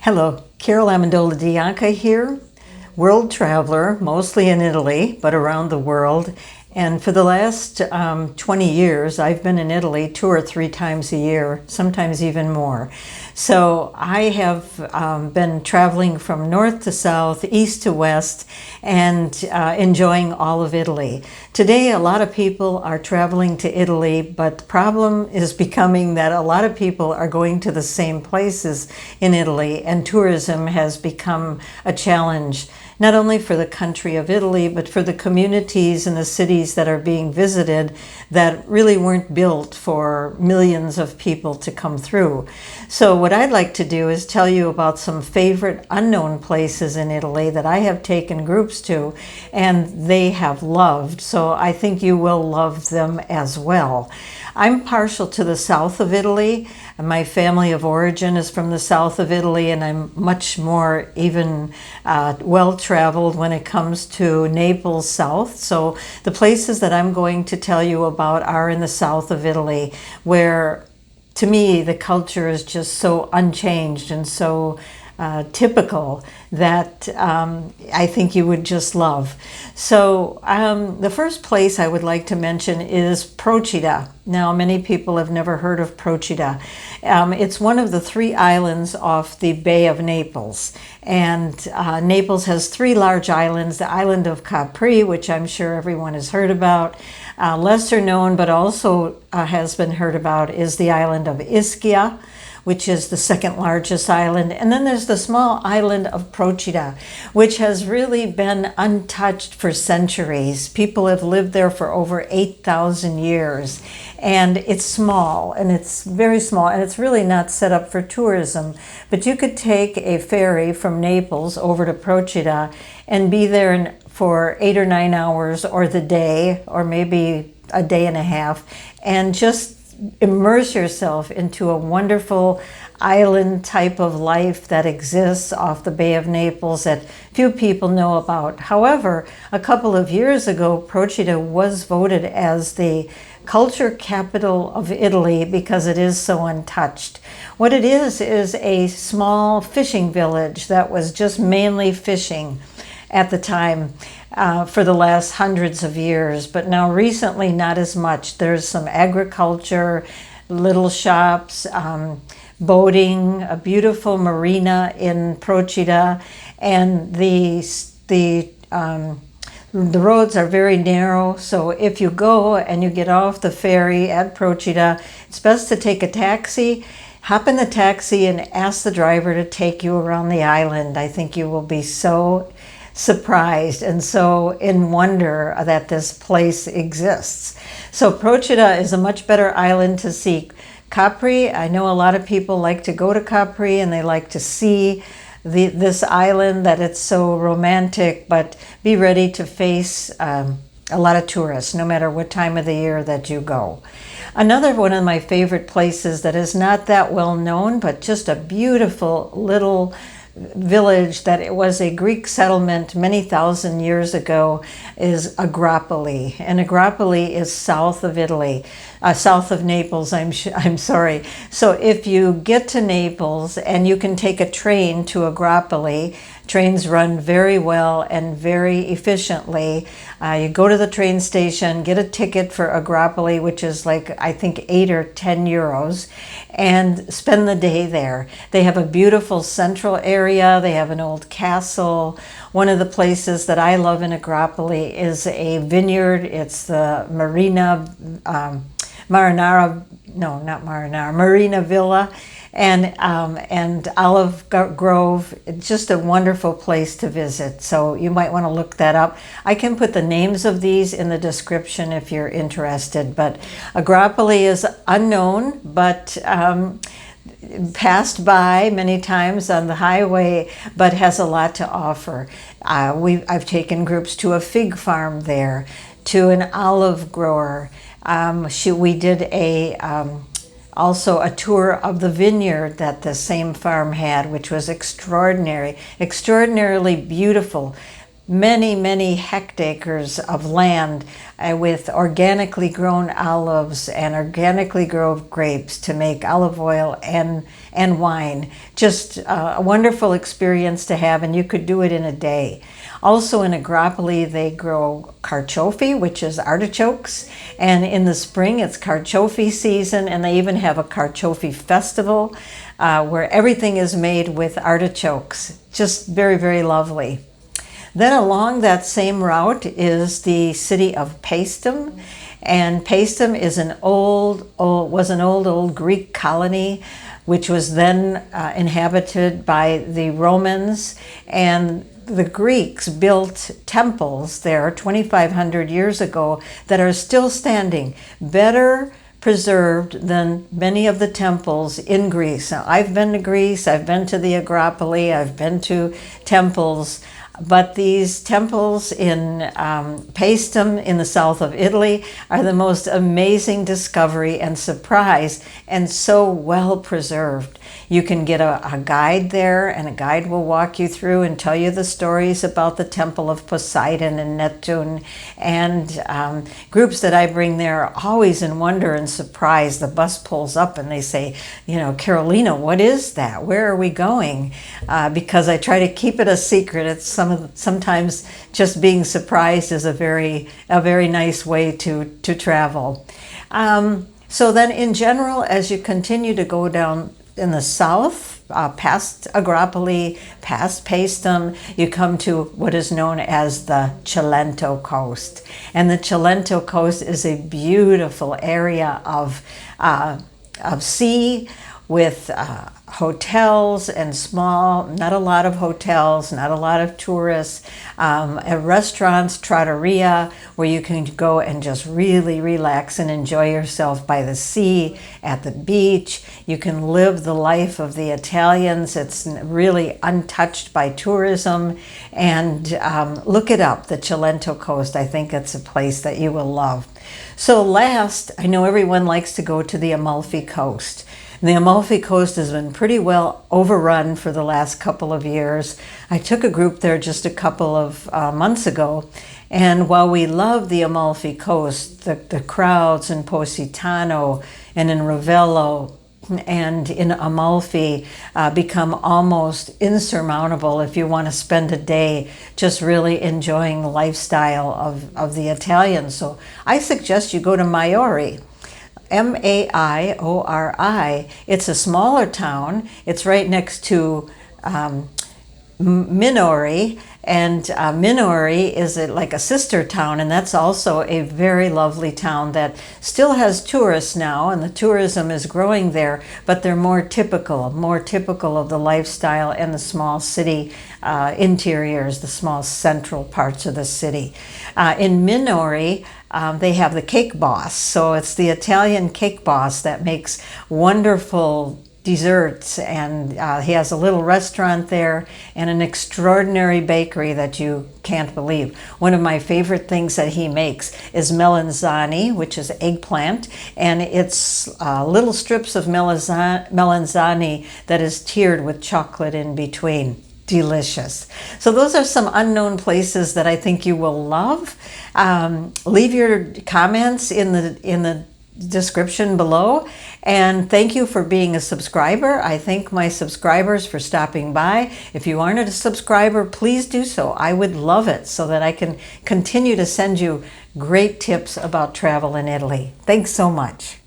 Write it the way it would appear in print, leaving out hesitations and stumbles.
Hello, Carol Amendola here, world traveler, mostly in Italy, but around the world. And for the last 20 years, I've been in Italy 2 or 3 times a year, sometimes even more. So I have been traveling from north to south, east to west, and enjoying all of Italy. Today, a lot of people are traveling to Italy, but the problem is becoming that a lot of people are going to the same places in Italy, and tourism has become a challenge, not only for the country of Italy, but for the communities and the cities that are being visited that really weren't built for millions of people to come through. So what I'd like to do is tell you about some favorite unknown places in Italy that I have taken groups to and they have loved. So I think you will love them as well. I'm partial to the south of Italy. My family of origin is from the south of Italy, and I'm much more even well-traveled when it comes to Naples south. So the places that I'm going to tell you about are in the south of Italy, where to me the culture is just so unchanged and so typical that I think you would just love. So the first place I would like to mention is Procida. Now, many people have never heard of Procida. It's one of the 3 islands off the Bay of Naples. And Naples has 3 large islands. The island of Capri, which I'm sure everyone has heard about. Lesser known, but also has been heard about, is the island of Ischia, which is the 2nd largest island. And then there's the small island of Procida, which has really been untouched for centuries. People have lived there for over 8,000 years. And it's small, and it's very small, and it's really not set up for tourism. But you could take a ferry from Naples over to Procida and be there for 8 or 9 hours, or the day, or maybe a day and a half, and just immerse yourself into a wonderful island type of life that exists off the Bay of Naples that few people know about. However, a couple of years ago, Procida was voted as the culture capital of Italy because it is so untouched. What it is a small fishing village that was just mainly fishing at the time for the last hundreds of years, but now recently not as much. There's some agriculture, little shops, boating, a beautiful marina in Procida, and the roads are very narrow. So if you go and you get off the ferry at Procida, it's best to take a taxi. Hop in the taxi and ask the driver to take you around the island. I think you will be so surprised and so in wonder that this place exists. So Procida is a much better island to see. Capri, I know a lot of people like to go to Capri and they like to see this island, that it's so romantic, but be ready to face a lot of tourists no matter what time of the year that you go. Another one of my favorite places that is not that well known, but just a beautiful little village that it was a Greek settlement many thousand years ago, is Agropoli. And Agropoli is south of Italy, south of Naples, I'm sorry. So if you get to Naples, and you can take a train to Agropoli, trains run very well and very efficiently. You go to the train station, get a ticket for Agropoli, which is like, I think, 8 or 10 euros, and spend the day there. They have a beautiful central area. They have an old castle. One of the places that I love in Agropoli is a vineyard. It's the Marina Villa, and Olive Grove. It's just a wonderful place to visit. So you might want to look that up. I can put the names of these in the description if you're interested. But Agropoli is unknown, but passed by many times on the highway, but has a lot to offer. I've taken groups to a fig farm there, to an olive grower. We did also a tour of the vineyard that the same farm had, which was extraordinarily beautiful. many hectares of land with organically grown olives and organically grown grapes to make olive oil and wine. Just a wonderful experience to have, and you could do it in a day. Also in Agropoli, they grow carciofi, which is artichokes, and in the spring it's carciofi season, and they even have a carciofi festival where everything is made with artichokes. Just very lovely. Then along that same route is the city of Paestum, and Paestum is was an old Greek colony, which was then inhabited by the Romans, and the Greeks built temples there 2,500 years ago that are still standing, better preserved than many of the temples in Greece. Now, I've been to Greece, I've been to the Agropoli, I've been to temples, but these temples in Paestum in the south of Italy are the most amazing discovery and surprise, and so well preserved. You can get a guide there, and a guide will walk you through and tell you the stories about the temple of Poseidon and Neptune. And groups that I bring there are always in wonder and surprise. The bus pulls up and they say, you know, Carolina, what is that? Where are we going? Because I try to keep it a secret. It's sometimes just being surprised is a very nice way to travel. So then in general, as you continue to go down in the south, past Agropoli, past Paestum, you come to what is known as the Cilento coast. And the Cilento coast is a beautiful area of sea with hotels and not a lot of hotels, not a lot of tourists, restaurants, trattoria, where you can go and just really relax and enjoy yourself by the sea, at the beach. You can live the life of the Italians. It's really untouched by tourism. And look it up, the Cilento coast. I think it's a place that you will love. So last, I know everyone likes to go to the Amalfi coast. The Amalfi coast has been pretty well overrun for the last couple of years. I took a group there just a couple of months ago, and while we love the Amalfi coast, the crowds in Positano and in Ravello and in Amalfi become almost insurmountable if you want to spend a day just really enjoying the lifestyle of the Italians. So I suggest you go to Maiori. Maiori. It's a smaller town. It's right next to Minori, and Minori is like a sister town, and that's also a very lovely town that still has tourists now, and the tourism is growing there, but they're more typical of the lifestyle and the small city interiors, the small central parts of the city. In Minori, they have the cake boss. So it's the Italian cake boss that makes wonderful desserts, and he has a little restaurant there and an extraordinary bakery that you can't believe. One of my favorite things that he makes is melanzane, which is eggplant, and it's little strips of melanzane that is tiered with chocolate in between. Delicious. So those are some unknown places that I think you will love. Leave your comments in the description below, and thank you for being a subscriber. I thank my subscribers for stopping by. If you aren't a subscriber, please do so. I would love it so that I can continue to send you great tips about travel in Italy. Thanks so much.